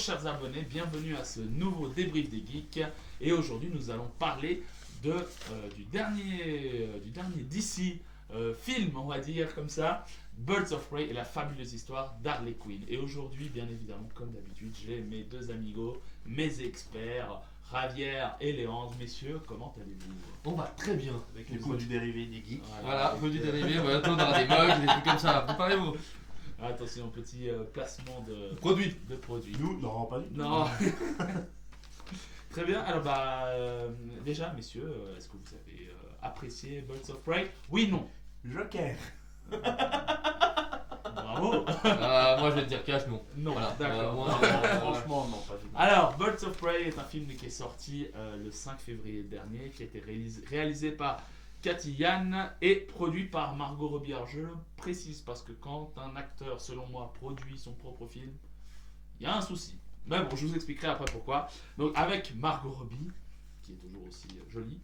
chers abonnés, bienvenue à ce nouveau débrief des geeks. Et aujourd'hui nous allons parler du dernier DC film, on va dire comme ça, Birds of Prey et la fabuleuse histoire d'Harley Quinn. Et aujourd'hui, bien évidemment, comme d'habitude, j'ai mes deux amigos, mes experts, Javier et Léandre. Messieurs, comment allez-vous? On va très bien avec les produits dérivés des geeks. Voilà, produits dérivés, bientôt on aura des mugs, des trucs comme ça, préparez-vous. Attention, petit placement de produits. Nous, non, pas du tout. Non. Très bien, alors déjà messieurs, est-ce que vous avez apprécié Birds of Prey? Oui, non. Joker. Bravo. Moi je vais te dire cash, non. Non, voilà. d'accord. Franchement, non, pas du tout. Alors, Birds of Prey est un film qui est sorti le 5 février dernier, qui a été réalisé par Cathy Yan et produit par Margot Robbie. Alors, je le précise parce que quand un acteur, selon moi, produit son propre film, il y a un souci. Mais bon, je vous expliquerai après pourquoi. Donc, avec Margot Robbie, qui est toujours aussi jolie,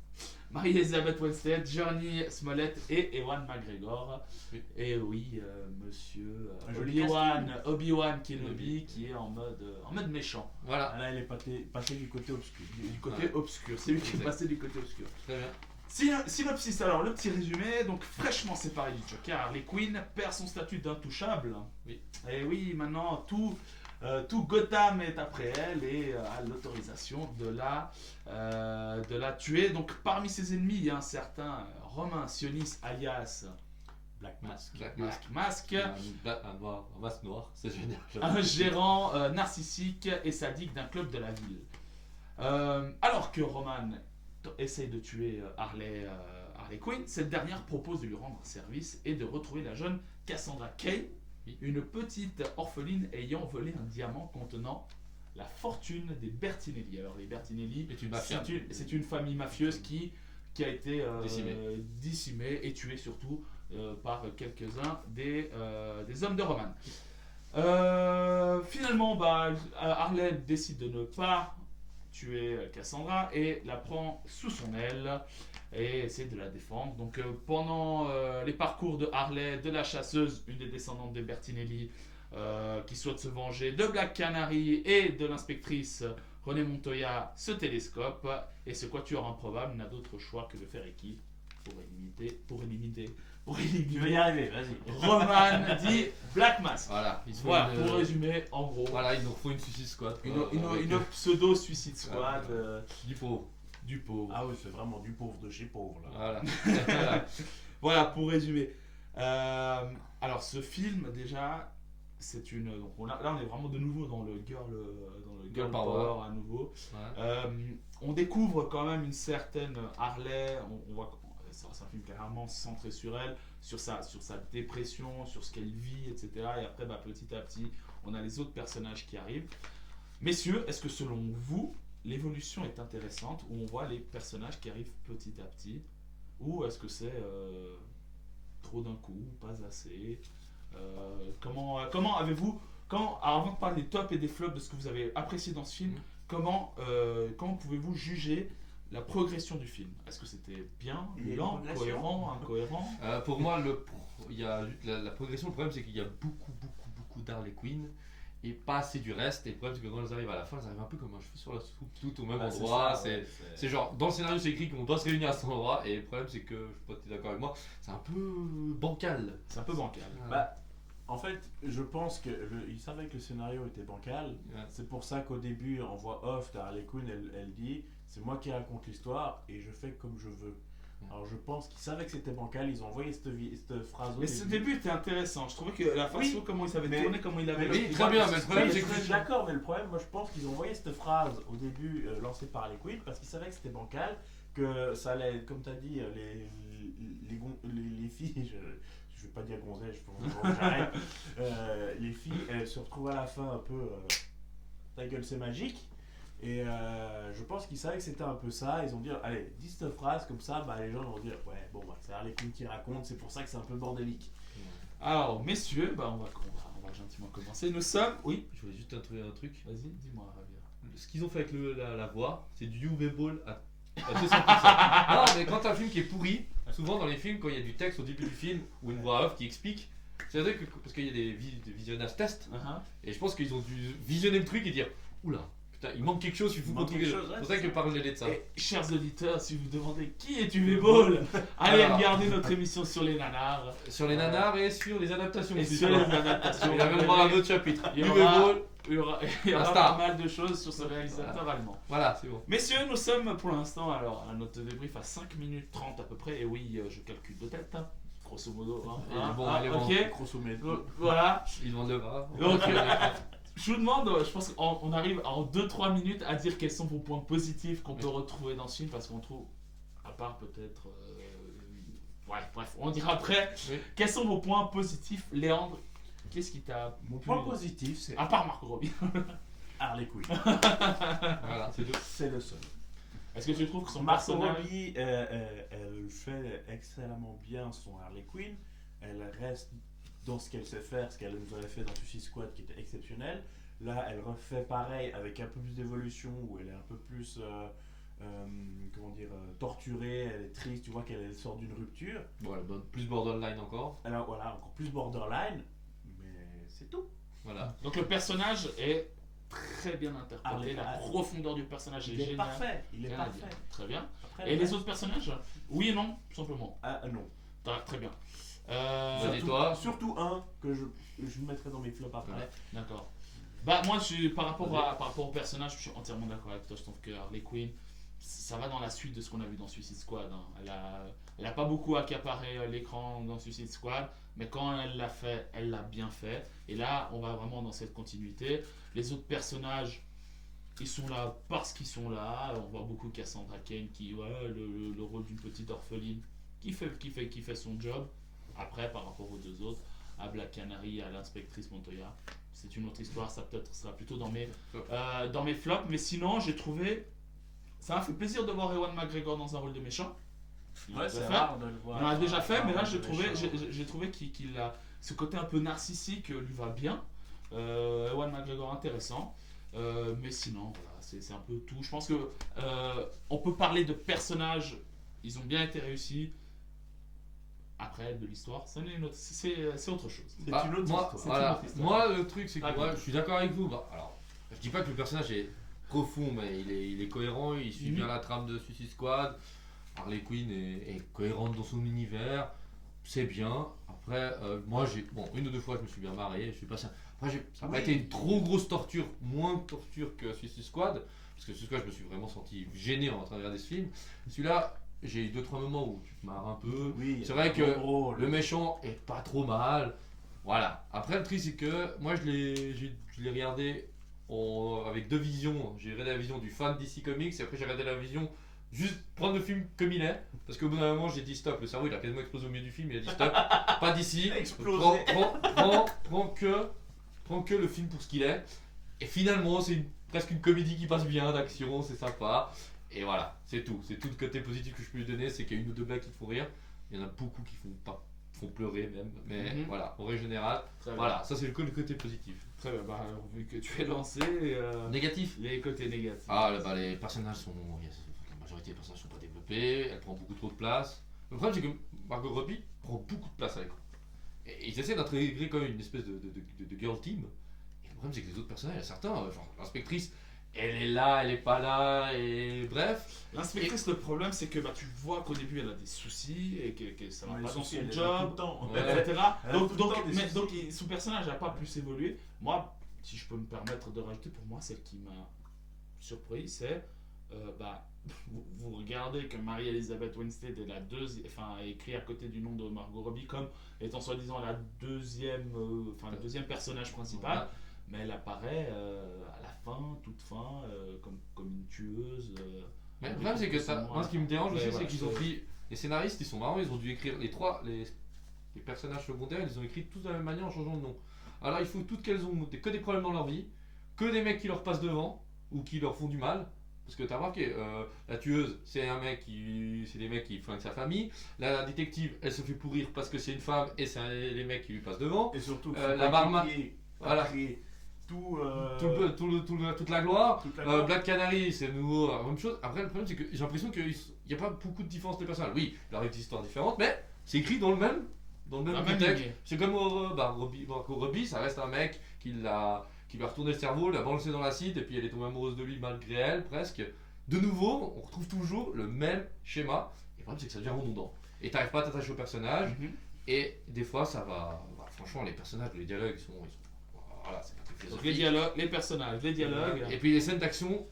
Marie-Elizabeth Winstead, Journey Smollett et Ewan McGregor. Oui. Et oui, monsieur Obi-Wan Obi-Wan Kenobi, qui est en mode méchant. Voilà. Là, il est passé du côté obscur. Du côté obscur, c'est lui qui est passé du côté obscur. Très bien. Synopsis, alors le petit résumé, donc fraîchement séparé du Joker, Harley Quinn perd son statut d'intouchable. Oui. Et oui, maintenant tout Gotham est après elle et a l'autorisation de la tuer. Donc parmi ses ennemis, il y a un certain Romain Sionis alias Black Mask. Black Mask, Un masque noir, c'est génial. un gérant narcissique et sadique d'un club de la ville. Alors que Roman essaye de tuer Harley Quinn, cette dernière propose de lui rendre service et de retrouver la jeune Cassandra Cain, une petite orpheline ayant volé un diamant contenant la fortune des Bertinelli. Alors les Bertinelli, c'est une famille mafieuse qui a été décimée et tuée surtout par quelques-uns des hommes de Roman. Finalement, Harley décide de ne pas tuer Cassandra et la prend sous son aile et essaie de la défendre. Donc pendant les parcours de Harley, de la chasseuse, une des descendantes des Bertinelli, qui souhaite se venger de Black Canary et de l'inspectrice Renée Montoya, se télescope et ce quatuor improbable n'a d'autre choix que de faire équipe pour éliminer Tu vas y arriver, vas-y. Roman dit Black Mask. Voilà, Pour résumer, en gros. Voilà, il nous faut une Suicide Squad. Une pseudo-suicide squad. Du pauvre. Du pauvre. Ah oui, c'est vraiment du pauvre de chez pauvre là. Voilà. Voilà, pour résumer. Alors, ce film, déjà, c'est une. Donc, là, on est vraiment de nouveau dans le girl power à nouveau. Ouais. On découvre quand même une certaine Harley. On voit. C'est un film carrément centré sur elle, sur sa dépression, sur ce qu'elle vit, etc. Et après, petit à petit, on a les autres personnages qui arrivent. Messieurs, est-ce que selon vous, l'évolution est intéressante, où on voit les personnages qui arrivent petit à petit, ou est-ce que c'est trop d'un coup, pas assez? Comment avez-vous, avant de parler des tops et des flops de ce que vous avez apprécié dans ce film, comment pouvez-vous juger la progression du film? Est-ce que c'était bien, lent, cohérent, incohérent? Pour moi, il y a la progression. Le problème, c'est qu'il y a beaucoup d'Harley Quinn et pas assez du reste. Et le problème, c'est que quand ils arrivent à la fin, ils arrivent un peu comme un cheveu sur la soupe, tout au même endroit. C'est genre, dans le scénario, c'est écrit qu'on doit se réunir à cet endroit. Et le problème, c'est que, je sais pas si tu es d'accord avec moi, c'est un peu bancal. C'est un peu bancal. En fait, je pense qu'ils savaient que le scénario était bancal. Ouais. C'est pour ça qu'au début, en voix off, Harley Quinn, elle dit c'est moi qui raconte l'histoire et je fais comme je veux. Alors je pense qu'ils savaient que c'était bancal, ils ont envoyé cette phrase au début. Mais ce début était intéressant, je trouvais que la façon comment ils avaient tourné, comment il avait... Oui, très bien, mais le problème c'est que... Je suis d'accord, mais le problème, moi je pense qu'ils ont envoyé cette phrase au début lancée par Harley Quinn parce qu'ils savaient que c'était bancal, que ça allait, comme tu as dit, les filles... Je vais pas dire gonzesse, j'arrête. Les filles, elles se retrouvent à la fin un peu... ta gueule c'est magique. Et je pense qu'ils savaient que c'était un peu ça. Ils ont dit, allez, dis cette phrase comme ça, les gens vont dire, ouais, bon, c'est Harley Quinn qui raconte, c'est pour ça que c'est un peu bordélique. Alors, messieurs, on va gentiment commencer. Nous sommes. Oui, je voulais juste introduire un truc. Vas-y, dis-moi, Javier. Ce qu'ils ont fait avec la voix, c'est du UV Ball à 200%. Non, mais quand t'as un film qui est pourri, souvent dans les films, quand il y a du texte au début du film ou une voix off qui explique, c'est vrai que parce qu'il y a des visionnages tests, et je pense qu'ils ont dû visionner le truc et dire oula, putain, il manque quelque chose, il faut qu'on trouve quelque chose. C'est pour ça que parler de ça. Et, chers auditeurs, si vous demandez qui est UV Ball, allez Alors. regarder notre émission sur les nanars. Sur les nanars et sur les adaptations. Et aussi, sur ça les va. adaptations. Il y a même droit à un autre chapitre. Il y UV aura- Ball. Il y aura Star. pas mal de choses sur ce réalisateur allemand. Voilà, c'est bon. Messieurs, nous sommes pour l'instant, alors, à notre débrief à 5 minutes 30 à peu près. Et oui, je calcule de tête, hein, grosso modo. Hein, Il est hein, bon, hein, il est bon. ok. Grosso modo. Voilà. Ils vendent le bras. Donc, je vous demande, je pense qu'on arrive en 2-3 minutes à dire quels sont vos points positifs qu'on peut retrouver dans ce film, parce qu'on trouve, à part peut-être... ouais, bref, on dira après. Oui. Quels sont vos points positifs, Léandre? Qu'est-ce qui t'a Mon plu point positif, c'est À part Marco Robbie. Harley Quinn. Voilà, c'est tout. C'est le seul. Est-ce que tu trouves que son Margot personnage... Robbie, elle fait excellemment bien son Harley Quinn. Elle reste dans ce qu'elle sait faire, ce qu'elle nous avait fait dans Suicide Squad qui était exceptionnel. Là, elle refait pareil avec un peu plus d'évolution, où elle est un peu plus, torturée, elle est triste, tu vois qu'elle sort d'une rupture. Bon, elle donne plus borderline encore. Alors voilà, encore plus borderline, mais c'est tout. Voilà. Donc le personnage est très bien interprété, la Ah, profondeur du personnage est Il est géniale. parfait, il est Rien à parfait. dire. Très bien. Après, Et le les reste- autres personnages? Oui et non, tout simplement. Ah non. Très bien. Vas-y, Surtout, toi. surtout un que je mettrai dans mes flops après. Ouais. D'accord. Bah moi, par rapport au personnage, je suis entièrement d'accord avec toi. Je trouve que Harley Quinn, ça va dans la suite de ce qu'on a vu dans Suicide Squad. Hein. Elle a pas beaucoup accaparé l'écran dans Suicide Squad, mais quand elle l'a fait, elle l'a bien fait. Et là, on va vraiment dans cette continuité. Les autres personnages, ils sont là parce qu'ils sont là. On voit beaucoup Cassandra Cain qui, ouais, le rôle d'une petite orpheline qui fait son job. Après, par rapport aux deux autres, à Black Canary, à l'inspectrice Montoya, c'est une autre histoire. Ça peut-être sera plutôt dans mes flops. Mais sinon, j'ai trouvé, ça m'a fait plaisir de voir Ewan McGregor dans un rôle de méchant. Il en a Ouais, déjà c'est fait. rare de le voir. On en a déjà fait, mais là de méchant. j'ai trouvé qu'il a ce côté un peu narcissique lui va bien. Ewan McGregor intéressant, mais sinon voilà, c'est un peu tout. Je pense que on peut parler de personnages, ils ont bien été réussis. Après de l'histoire, c'est autre chose. C'est Bah, une autre moi, histoire. voilà. autre histoire. Moi, le truc, c'est que Ah, moi, oui. je suis d'accord avec vous. Bah, alors, je dis pas que le personnage est profond, mais il est cohérent. Il suit bien la trame de Suicide Squad. Harley Quinn est cohérente dans son univers. C'est bien. Après, moi, une ou deux fois, je me suis bien marré. Je suis passé. Après, ça n'a pas Oui. été une trop grosse torture, moins de torture que Suicide Squad. Parce que Suicide Squad, je me suis vraiment senti gêné en train de regarder ce film. Celui-là, j'ai eu 2-3 moments où tu te marres un peu. Oui, C'est vrai que gros, Le méchant est pas trop mal. Voilà. Après, le truc, c'est que moi, je l'ai regardé avec deux visions. J'ai regardé la vision du fan DC Comics et après, j'ai regardé la vision juste prendre le film comme il est. Parce qu'au bout d'un moment, j'ai dit stop. Le cerveau, il a quasiment explosé au milieu du film. Il a dit stop. Pas d'ici. Explosé. Prends que le film pour ce qu'il est. Et finalement, c'est presque une comédie qui passe bien, d'action, c'est sympa. Et voilà, c'est tout. C'est tout le côté positif que je peux lui donner. C'est qu'il y a une ou deux blagues qui te font rire. Il y en a beaucoup qui font pleurer même. Mais voilà, en règle générale, Très bien. voilà, ça c'est le côté positif. Très bien. Bah, alors, vu que tu es lancé, Négatif. les côtés négatifs. Les personnages sont. La majorité des personnages sont pas développés. Elle prend beaucoup trop de place. Le problème, c'est que Margot Robbie prend beaucoup de place à l'écran. Et ils essaient d'intégrer quand même une espèce de girl team. Et le problème, c'est que les autres personnages, il y a certains, genre l'inspectrice, elle est là, elle est pas là, et bref. L'inspectrice, le problème, c'est que tu vois qu'au début, elle a des soucis et que ça va Mais pas les dans soucis, son elle les a job. tout le temps. Ouais. Etc. Elle a tout le temps des soucis. Donc son personnage n'a pas plus évolué. Moi, si je peux me permettre de rajouter, pour moi, celle qui m'a surpris, c'est vous regardez que Mary-Elizabeth Winstead est est écrit à côté du nom de Margot Robbie comme étant soi-disant le deuxième personnage principal, Ouais. mais elle apparaît à la fin, toute fin, comme une tueuse. Mais le problème, c'est que moi, ce qui me dérange aussi, c'est qu'ils ont pris. Les scénaristes, ils sont marrants, ils ont dû écrire les personnages secondaires, ils les ont écrits tous de la même manière en changeant de nom. Alors il faut toutes qu'elles ont que des problèmes dans leur vie, que des mecs qui leur passent devant ou qui leur font du mal. Parce que t'as remarqué, la tueuse, c'est des mecs qui flinguent sa famille. La détective, elle se fait pourrir parce que c'est une femme et c'est les mecs qui lui passent devant. Et surtout, la barman, voilà. Toute la gloire. Toute la gloire. Black Canary, c'est nouveau, la même chose. Après, le problème, c'est que j'ai l'impression qu'il n'y a pas beaucoup de différence des personnages. Oui, il leur arrive des histoires différentes, mais c'est écrit dans le même La même contexte. lignée. C'est comme Margot Robbie, ça reste un mec qui qui lui a retourné le cerveau, l'a balancé dans l'acide et puis elle est tombée amoureuse de lui malgré elle presque. De nouveau, on retrouve toujours le même schéma. Et le problème c'est que ça devient redondant. Et t'arrives pas à t'attacher au personnage. Et des fois ça va. Franchement, les personnages, les dialogues ils sont voilà, c'est pas très Donc philosophique. les dialogues, les personnages, les dialogues. Et puis les scènes d'action,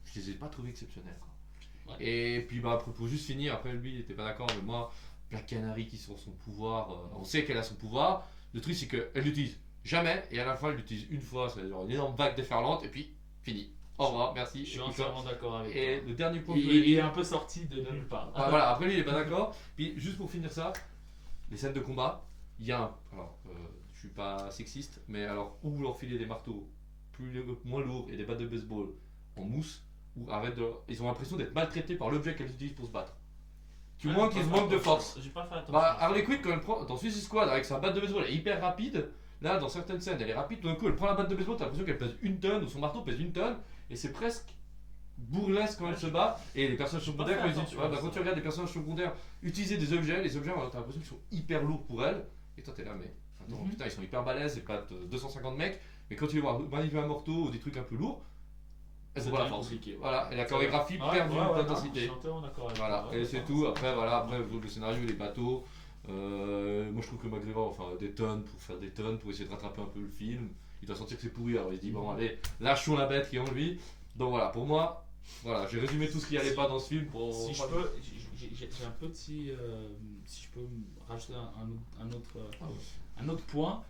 je les ai pas trouvées exceptionnelles. Quoi. Ouais. Et puis bah pour juste finir, après lui il était pas d'accord, mais moi, Black Canary qui sur son pouvoir, on sait qu'elle a son pouvoir. Le truc c'est qu'elle l'utilise jamais et à la fin elle l'utilise une fois, c'est genre une énorme vague déferlante et puis fini. Au revoir, merci. Je suis entièrement d'accord avec Et toi. le dernier point Il est un peu sorti de nulle part. voilà, après lui il est pas d'accord. Puis juste pour finir ça, les scènes de combat, il y a un. Alors, je suis pas sexiste, mais alors, ou vous leur filez des marteaux moins lourds et des battes de baseball en mousse, ou ils ont l'impression d'être maltraités par l'objet qu'elles utilisent pour se battre. Du moins qu'ils manquent de force. J'ai pas fait attention. Bah, Harley Quinn, quand elle prend dans Suicide Squad avec sa batte de baseball, elle est hyper rapide. Là, dans certaines scènes, elle est rapide. Tout d'un coup, elle prend la batte de baseball, t'as l'impression qu'elle pèse 1 tonne, ou son marteau pèse 1 tonne, et c'est presque bourrelesque quand elle se bat. Et les personnages secondaires, quand tu regardes les personnages secondaires utiliser des objets, les objets, t'as l'impression qu'ils sont hyper lourds pour elle. Et toi, t'es là, mais attends, putain, ils sont hyper balèzes, ils battent 250 mecs, mais quand tu les vois manipuler un marteau ou des trucs un peu lourds, elles sont pas la force. Voilà, et la chorégraphie perd d'intensité. Je suis entièrement d'accord avec Voilà, toi. et c'est tout. Après, le scénario, les bateaux. Moi, je trouve que McGregor va faire des tonnes pour faire des tonnes, pour essayer de rattraper un peu le film. Il doit sentir que c'est pourri, alors il se dit, bon, allez, lâchons la bête qui est en lui. Donc voilà, pour moi, voilà, j'ai résumé tout ce qui allait pas dans ce film. Si je peux, j'ai un petit. Si je peux rajouter un autre point.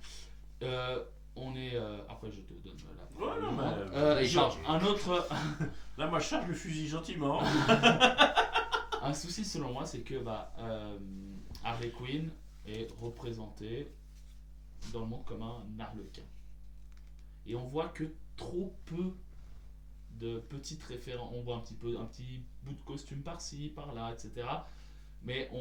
On est. Après, je te donne la Ouais, non, mais. Là, il charge. Un autre. Là, moi, je charge le fusil gentiment. Un souci selon moi, c'est que Harley Quinn est représentée dans le monde comme un arlequin. Et on voit que trop peu de petites références. On voit un petit bout de costume par-ci, par-là, etc. Mais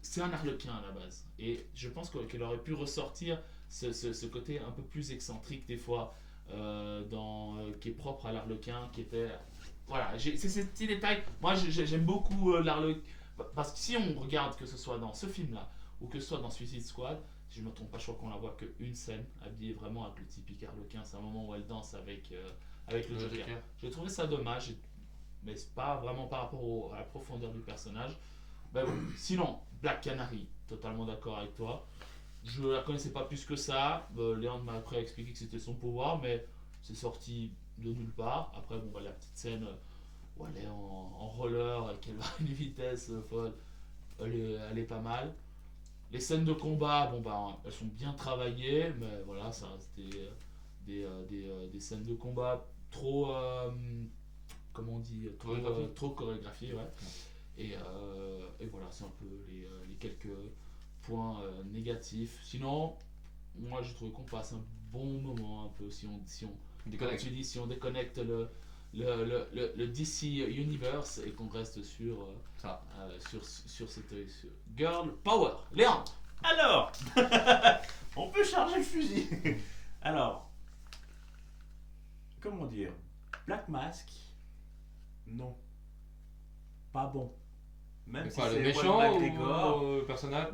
c'est un arlequin à la base. Et je pense qu'elle aurait pu ressortir ce côté un peu plus excentrique des fois, qui est propre à l'arlequin, qui était... Voilà, c'est ces petits détails. Moi, j'aime beaucoup l'arlequin. Parce que si on regarde, que ce soit dans ce film-là, ou que ce soit dans Suicide Squad, si je ne me trompe pas, je crois qu'on la voit qu'une scène, habillée vraiment avec le typique arlequin. C'est un moment où elle danse avec le Joker. J'ai trouvé ça dommage, mais c'est pas vraiment par rapport à la profondeur du personnage. Ben bon. Sinon, Black Canary, totalement d'accord avec toi. Je la connaissais pas plus que ça. Léon m'a après expliqué que c'était son pouvoir, mais c'est sorti de nulle part. Après, bon, la petite scène où elle est en roller et qu'elle va à une vitesse folle, elle est pas mal. Les scènes de combat, elles sont bien travaillées, mais voilà, ça reste des scènes de combat trop, comment on dit, trop chorégraphiées, ouais. Et voilà, c'est un peu les quelques points négatifs. Sinon, moi je trouve qu'on passe un bon moment un peu si on comme tu dis, si on déconnecte le DC Universe et qu'on reste sur cette Girl Power. Léon. Alors, on peut charger le fusil. Alors, comment dire, Black Mask, non, pas bon. Même si le c'est méchant Ewan McGregor, ou le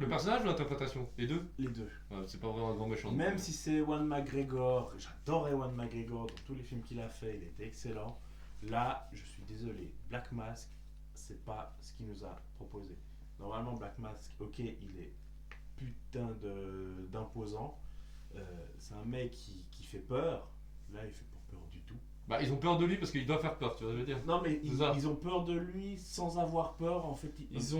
personnage ou l'interprétation? Les deux? les deux. C'est pas vraiment un grand méchant. Même si c'est Ewan McGregor, j'adore Ewan McGregor dans tous les films qu'il a fait, il était excellent. Là, je suis désolé, Black Mask, c'est pas ce qu'il nous a proposé. Normalement, Black Mask, ok, il est putain d'imposant. C'est un mec qui fait peur. Là, il fait pas peur du tout. Bah, ils ont peur de lui parce qu'il doit faire peur, tu vois ce que je veux dire? Non, mais ils ont peur de lui sans avoir peur. En fait, Ils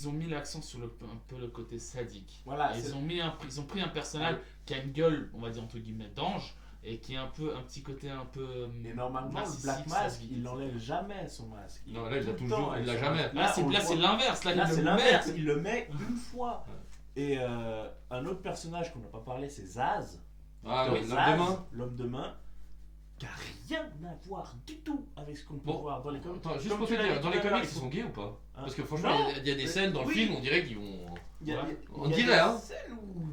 ont mis l'accent sur un peu le côté sadique. Voilà, ils ont pris un personnage qui a une gueule, on va dire entre guillemets, d'ange, et qui a un petit côté un peu. Et normalement, le Black Mask, il n'enlève jamais son masque. Non, là, il l'a toujours, il l'a jamais. Là, c'est l'inverse. Là, c'est l'inverse. Il le met une fois. Et un autre personnage qu'on n'a pas parlé, c'est Zaz. L'homme de main. Qui n'a rien à voir du tout avec ce qu'on peut voir dans les comics. Attends, juste pour te dire, dans les comics, ils sont gays ou pas? Parce que franchement, il y a des scènes dans le film, on dirait qu'ils vont. On dirait, hein.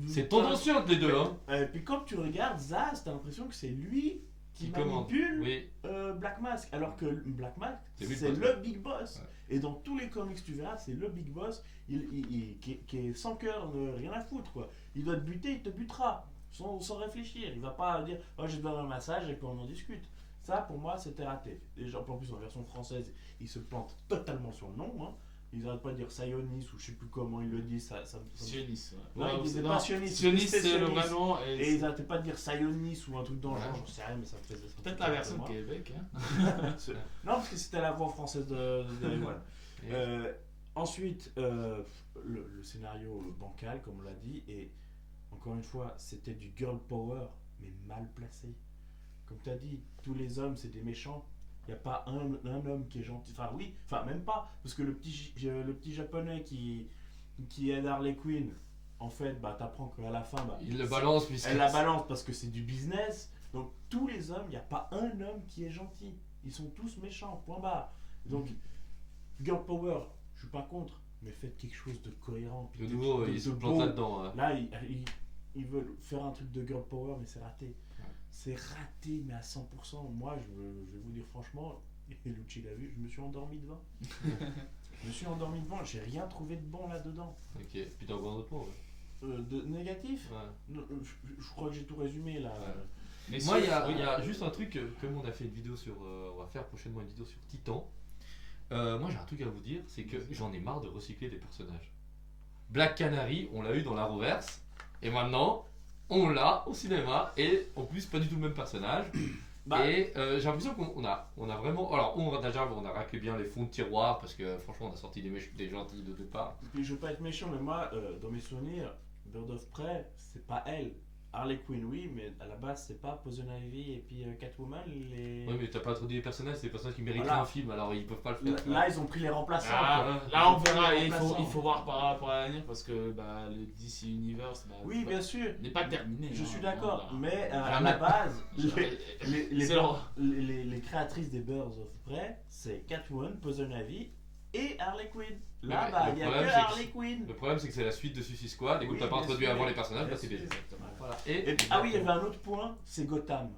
C'est tendancieux entre les deux, hein. Et puis quand tu regardes Zaz, t'as l'impression que c'est lui qui manipule Black Mask. Alors que Black Mask, c'est le Big Boss. Et dans tous les comics, tu verras, c'est le Big Boss qui est sans cœur, rien à foutre, quoi. Il doit te buter, il te butera. sans réfléchir. Il va pas dire oh, je te donne un massage et puis on en discute. Ça, pour moi, c'était raté. Et en plus, en version française, ils se plantent totalement sur le nom. Hein. Ils n'arrêtent pas de dire Sionis ou je sais plus comment ils le disent. Sionis. Non, ils disaient non, pas Sionis. Sionis, c'est le vrai nom. Et ils n'arrêtaient pas de dire Sionis ou un truc dans le genre. Ouais. J'en sais rien, mais ça me faisait. Peut-être la version de Québec. Hein. Non, parce que c'était la voix française de Ewan. Ensuite, le scénario bancal, comme on l'a dit, et encore une fois, c'était du girl power, mais mal placé. Comme tu as dit, tous les hommes, c'est des méchants. Il n'y a pas un homme qui est gentil. Enfin, oui, enfin, même pas. Parce que le petit japonais qui aide Harley Quinn, en fait, bah, tu apprends qu'à la fin, bah, Il le balance, elle la balance parce que c'est du business. Donc, tous les hommes, il n'y a pas un homme qui est gentil. Ils sont tous méchants, point barre. Donc, girl power, je suis pas contre, mais faites quelque chose de cohérent. De nouveau, ils se plantent beau. là-dedans. Hein. Là, ils veulent faire un truc de girl power, mais c'est raté. C'est raté, mais à 100%. Moi, je vais vous dire franchement, et Lucci l'a vu, je me suis endormi devant. Je me suis endormi devant, j'ai rien trouvé de bon là-dedans. Ok, puis t'as encore un autre mot. De négatif Ouais. Je crois que j'ai tout résumé là. Ouais. Mais Moi, il y a juste un truc, comme on a fait une vidéo sur. On va faire prochainement une vidéo sur Titan. Moi, j'ai un truc à vous dire, c'est que j'en ai marre de recycler des personnages. Black Canary, on l'a eu dans l'Arrowverse, et maintenant, on l'a au cinéma, et en plus, pas du tout le même personnage. Et j'ai l'impression qu'on a vraiment. Alors, on a raclé bien les fonds de tiroir, parce que franchement, on a sorti des gentils de deux parts. Et puis, je veux pas être méchant, mais moi, dans mes souvenirs, Bird of Prey, c'est pas elle. Harley Quinn, oui, mais à la base, c'est pas Poison Ivy et puis Catwoman. Oui, mais t'as pas introduit les personnages, c'est des personnages qui méritent Voilà. un film, alors ils peuvent pas le faire. Là, ils ont pris les remplaçants. Ah, quoi. là, on Ils ont pris verra. les Et il remplaçants. faut voir par rapport à l'avenir parce que bah, le DC Universe Oui, bien sûr. n'est pas terminé. Je hein, suis d'accord, voilà. mais à Jamais. la base, C'est leur- les créatrices des Birds of Prey, c'est Catwoman, Poison Ivy et Harley Quinn. Là, Ouais, bah, le il n'y a problème, que c'est que- Harley Quinn. Le problème, c'est que c'est la suite de Suicide Squad, et comme Oui, t'as pas bien introduit sûr. avant les personnages, Bien bah c'est sûr. bien. Exactement. Voilà. Ah oui, il y avait un autre point, c'est Gotham.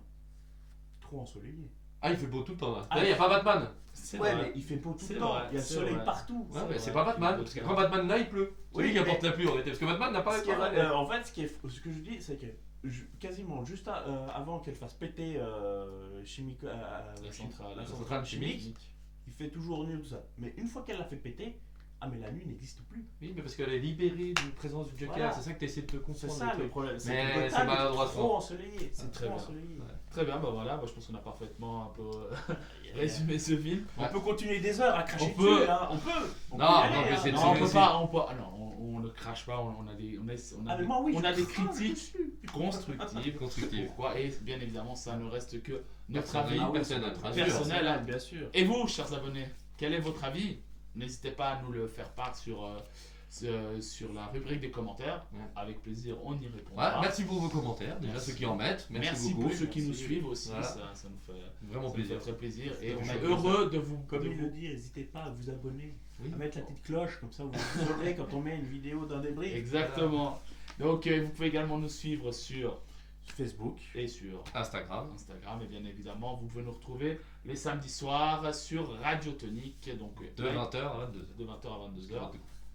Trop ensoleillé. Ah, il fait beau tout le temps là. Ah, Il n'y a pas Batman. C'est Ouais, vrai. mais il fait beau tout C'est le temps. vrai, Il y a le c'est soleil vrai. partout. Ouais, C'est mais c'est vrai, pas Batman, il parce que fait quand Batman là, il pleut. C'est Oui, lui qui mais- apporte la pluie en réalité, parce que Batman n'a pas Ce qui est- pas- en fait, ce que je dis, c'est que quasiment juste avant qu'elle fasse péter chimique, La centrale, la la centrale centrale chimique, il fait toujours nuit tout ça. Mais une fois qu'elle l'a fait péter, ah mais la nuit n'existe plus. Oui, mais parce qu'elle est libérée d'une présence du Joker, Voilà. c'est ça que tu essaies de te C'est comprendre. ça le le truc. problème. C'est Mais que c'est Gotham est maladroit, trop ensoleillé. C'est Très trop bien. ensoleillé. Ouais. Très bien, bah voilà, moi, je pense qu'on a parfaitement un peu résumé ce film. On peut continuer des heures à cracher On peut. dessus, hein. On peut. On Non, peut y non, aller, mais hein. c'est- Non, on peut c'est- pas, on ne crache pas, on a des, Ah, mais moi, oui, on a je des crache critiques dessus. constructives. Constructive. Pourquoi Et bien évidemment, ça ne reste que notre Personnel, avis personnel, bien sûr. personnel. Hein. bien sûr. Et vous, chers abonnés, quel est votre avis? N'hésitez pas à nous le faire part sur la rubrique des commentaires. Ouais. Avec plaisir, on y Ouais, répondra. merci pour vos commentaires, déjà Merci. ceux qui en mettent. Merci beaucoup. pour ceux qui nous Merci. suivent aussi, Voilà. ça nous fait Vraiment ça nous fait plaisir. très plaisir. Et Ça on fait est chaud, heureux de vous. Comme de il vous- le dit, n'hésitez pas à vous abonner. Oui. À mettre la petite cloche, comme ça vous saurez quand on met une vidéo d'un débrief. Exactement. Donc, vous pouvez également nous suivre sur Facebook. et sur Instagram. Instagram, et bien évidemment, vous pouvez nous retrouver les samedis soirs sur Radio Tonique, donc De 20h à 22h. de 20h à 22h.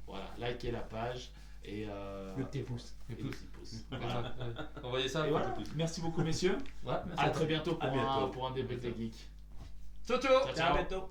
Voilà, likez la page et Le petit pouce. et le petit pouce. Voilà. Voilà. Envoyez ça. Et voilà. Merci beaucoup, messieurs. Ouais, merci À très bientôt À bientôt. pour un débrief des geeks. Ciao, ciao. Ciao, Ciao, à bientôt.